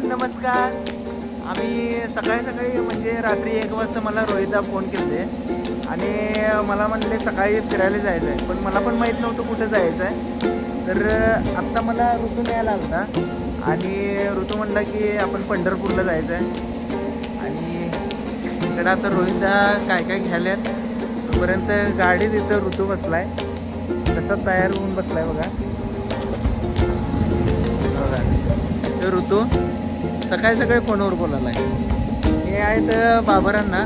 नमस्कार. आम्ही सकाळी म्हणजे रात्री 1 वाजता मला रोहितदा फोन केले आणि मला म्हणले सकाळी फिरायला जायचं आहे, पण मला पण माहीत नव्हतं कुठं जायचं आहे. तर आत्ता मला ऋतू न्यायला आला आणि ऋतू म्हणला की आपण पंढरपूरला जायचं आहे. आणि इकडं आता रोहितदा काय काय घ्यायल्यात तोपर्यंत गाडी तिथं ऋतू बसलाय, तसा तयार होऊन बसलाय बघा. ऋतू सकाळी फोनवर बोलायला आहे. हे आहेत बाबरांना.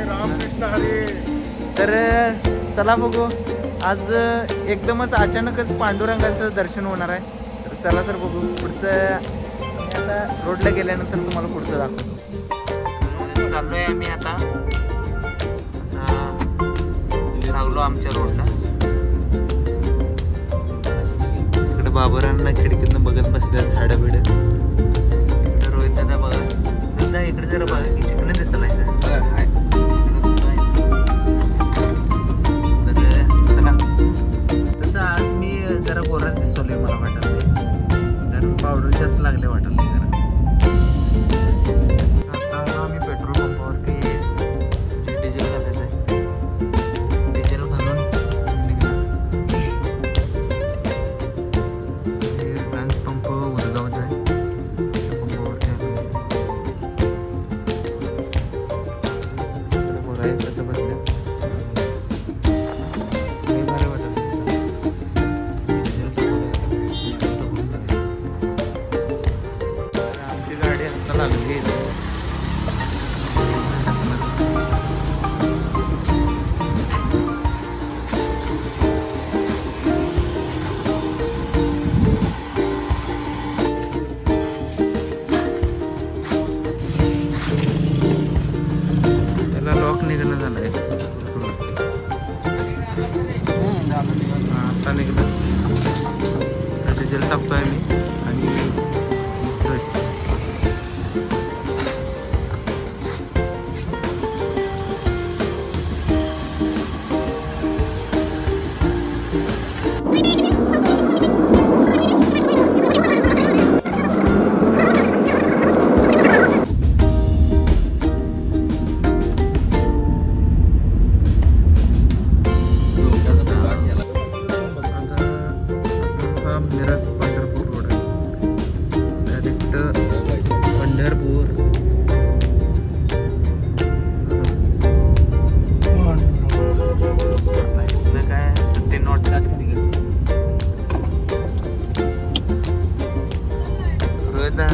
रामकृष्ण हरी. तर चला बघू, आज एकदमच अचानकच पांडुरंगाचं दर्शन होणार आहे. तर चला तर बघू पुढचं. आता रोडला गेल्यानंतर तुम्हाला पुढचं दाखवतो. चाललोय आम्ही आता लागलो आमच्या रोडला. इकडे बाबरांना खिडकीतनं बघत बसल्या झाडं बिड. इकडे रोहित दादा बघा, दादा इकडे जरा बघा की चिकन दिसला आहे. तसं आज मी जरा गोराच दिसवले मला वाटत नाही, कारण पावडर जास्त लागले वाटत नाही जरा. आता आम्ही पेट्रोल पंपावरती डिझेल घालायचं आहे. डिझेल घालून रिलायन्स पंप उदगावचा आहे. पंपावरती बघा कसं बसलं. लॉक निघणं झालं आहे. आता निघलं. डिझेल टाकतोय मी आणि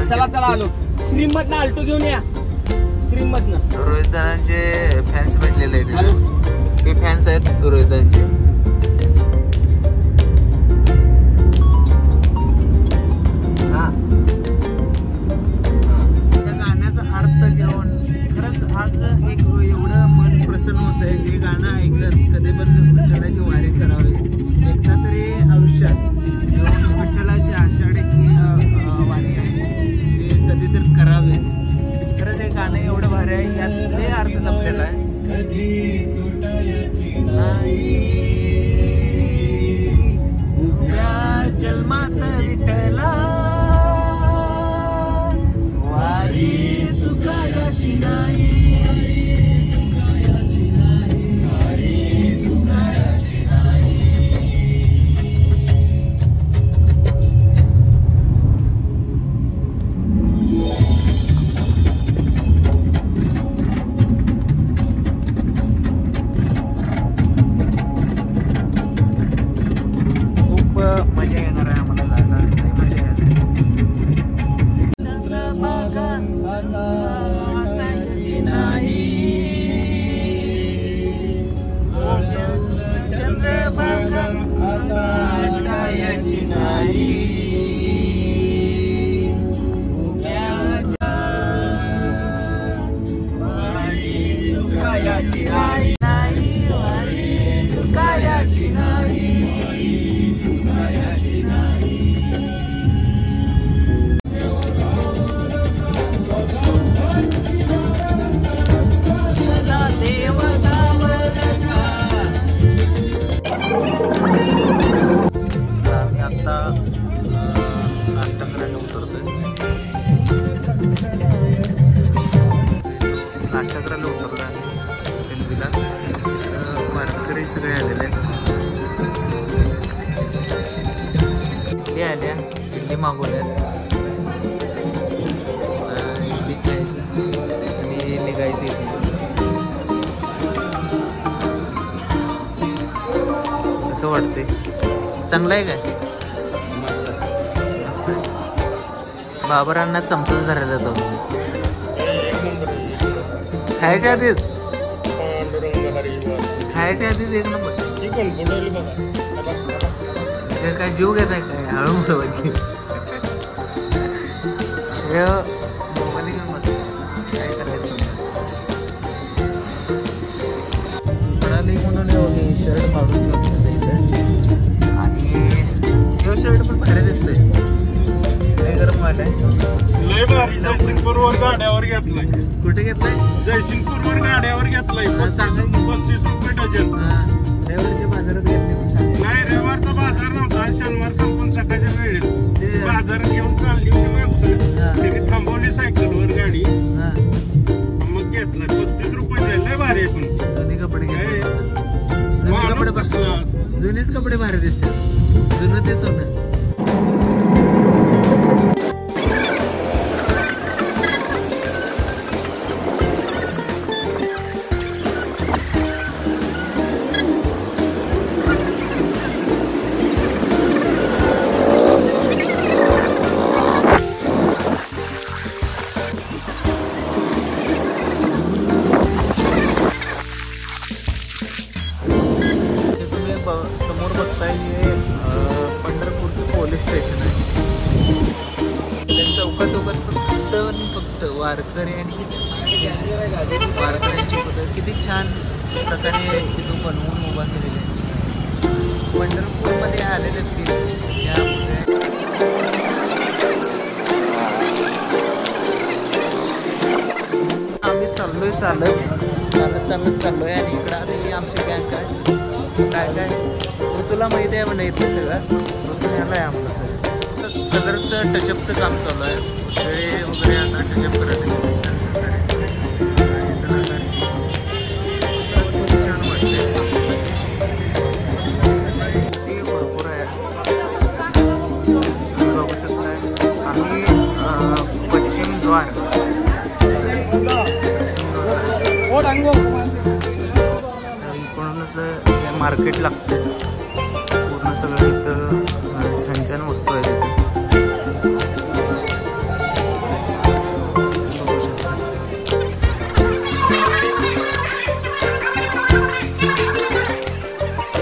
चला आलो. श्रीमतनं आल्टो घेऊन या. श्रीमतनं रोहित दादांचे फॅन्स भेटलेले आहेत. ते फॅन्स आहेत रोहित दादांचे. या गाण्याचा अर्थ घेऊन खरंच आज एक एवढं मन प्रसन्न होत आहे. हे गाणं ऐकत कधी पण विठ्ठलाची वारी करावी एकदा तरी आयुष्यात. विठ्ठलाची आषाढी वारी आहे ते कधी तर करावे. खरंच हे गाणं एवढं भारी आहे, यात लय अर्थ जपलेला आहे. मागवल्यात आणि निघायचं इथे. कसं वाटतंय? चांगलं आहे काय? बाबरांना चमचा धरायला जातो. खायच्या आधीच एक नंबर. काय जीव घेत आहे काय? हळू मोबाईल घेऊन मस्त काय करायचं म्हणाली म्हणून शर्ट मारून घेऊन इथे. आणि हे शर्ट पण भारी दिसतोय. लय गरम वाटाय. लय भारी. जयसिंगपूरवर गाड्यावर घेतलाय. कुठे घेतलाय? जयसिंगपूरवर गाड्यावर घेतलाय. 35 रुपये डझन. रविवारच्या बाजारात घेतले. नाही, रविवारचा बाजार नव्हता. शनिवार संपून सकाळच्या वेळेत बाजारात घेऊन चालली होती माणसं. त्यांनी थांबवली सायकलवर गाडी. मग घेतला. 35 रुपये द्यायला. लय भारी आहे. पण जुने कपडे घेतले. माणूस कसला. जुनेच कपडे भारी दिसतात. जुनं ते सोनं. समोर बघताय हे पंढरपूरचं पोलीस स्टेशन आहे. चौकात फक्त वारकरी आणि वारकऱ्यांची पद्धत किती छान प्रकारे तिथून बनवून उभा केलेली आहे. पंढरपूरमध्ये आलेले त्यामुळे आम्ही चाललोय आणि इकडं आधी आमची बँक आहे. काय तुला माहिती आहे म्हणा इथलं सगळं ऋतुन्याला आहे आपलं सगळं. कलरचं टचअपचं काम चालू आहे. वेळे वगैरे आता टचअप करत भरपूर आहे. बघू शकताय आम्ही पश्चिम द्वार इकडूनच मार्केट लागते. पूर्ण सगळं इथं छान छान वस्तू आहेत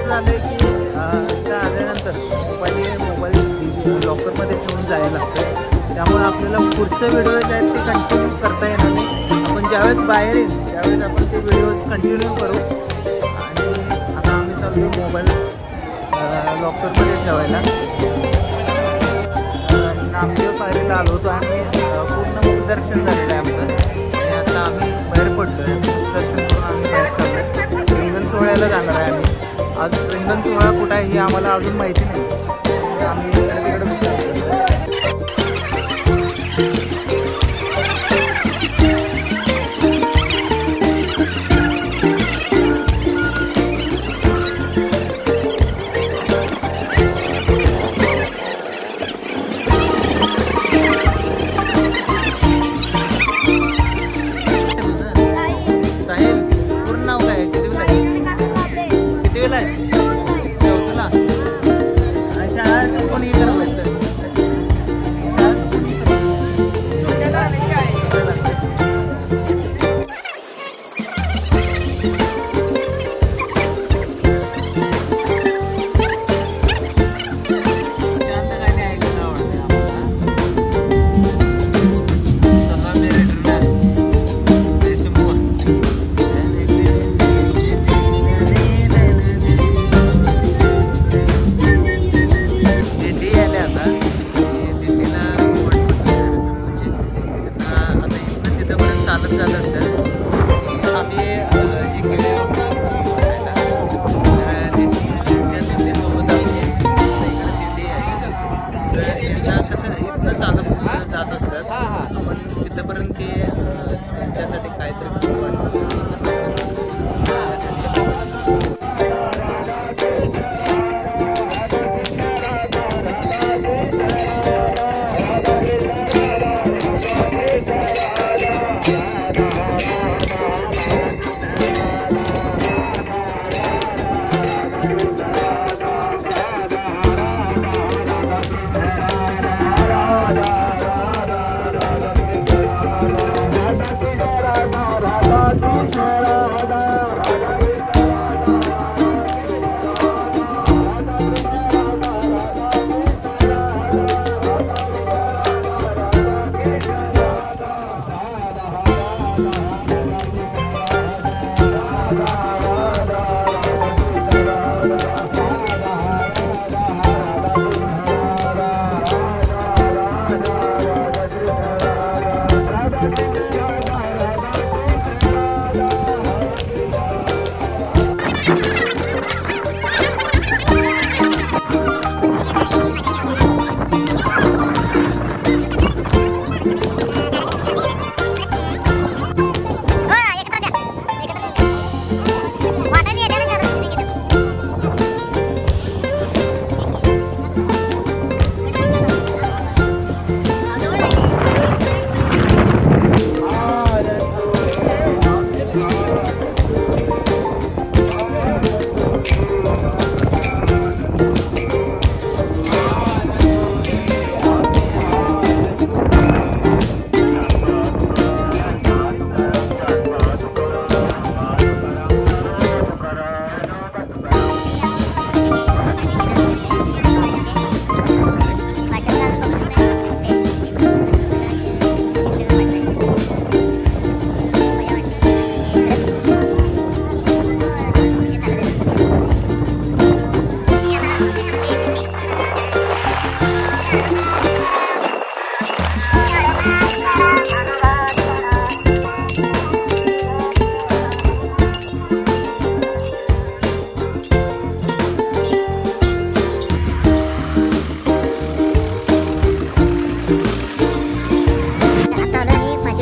झालंय की इथं आल्यानंतर मोबाईल लॉकरमध्ये ठेवून जायला लागतं. त्यामुळे आपल्याला पुढचे व्हिडिओ जे आहेत ते कंटिन्यू करता येणार नाही. आपण ज्यावेळेस बाहेर येईल त्यावेळेस आपण ते व्हिडिओज कंटिन्यू करू. मोबाईल लॉकरमध्ये ठेवायला नामदेव पायरीला आलो होतो. आम्ही पूर्ण मुखदर्शन झालेलं आहे आमचं. आणि आता आम्ही बाहेर पडलो आहे. मुखदर्शन करून आम्ही बाहेर चाललो आहे. रिंगण सोहळ्याला जाणार आहे आम्ही. आज रिंगण सोहळा कुठं आहे हे आम्हाला अजून माहिती नाही. आम्ही इकडे तिकडे विचार करतो. किती वेळा आहे? शाळा कोणी करणार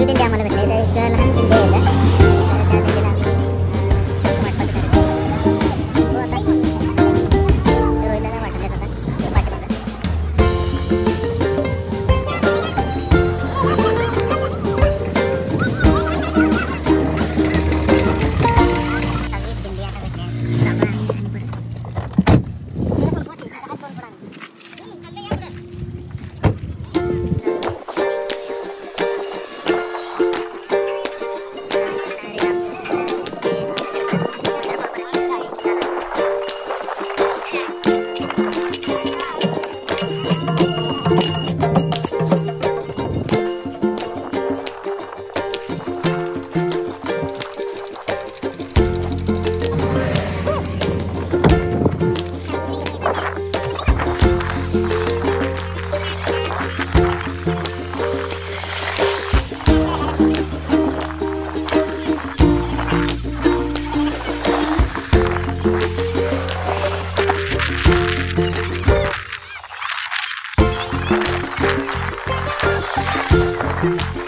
पाचवी दिंडी आम्हाला भेटली तर एक लहान दिंडी आहे त्या दिंडीला आम्ही वाटपाचं करतो. तो आता रोहिदाला वाटून देत होता पाठीमागं. सहावी दिंडी आता भेटली आहे. सामान आणि परत Thank you.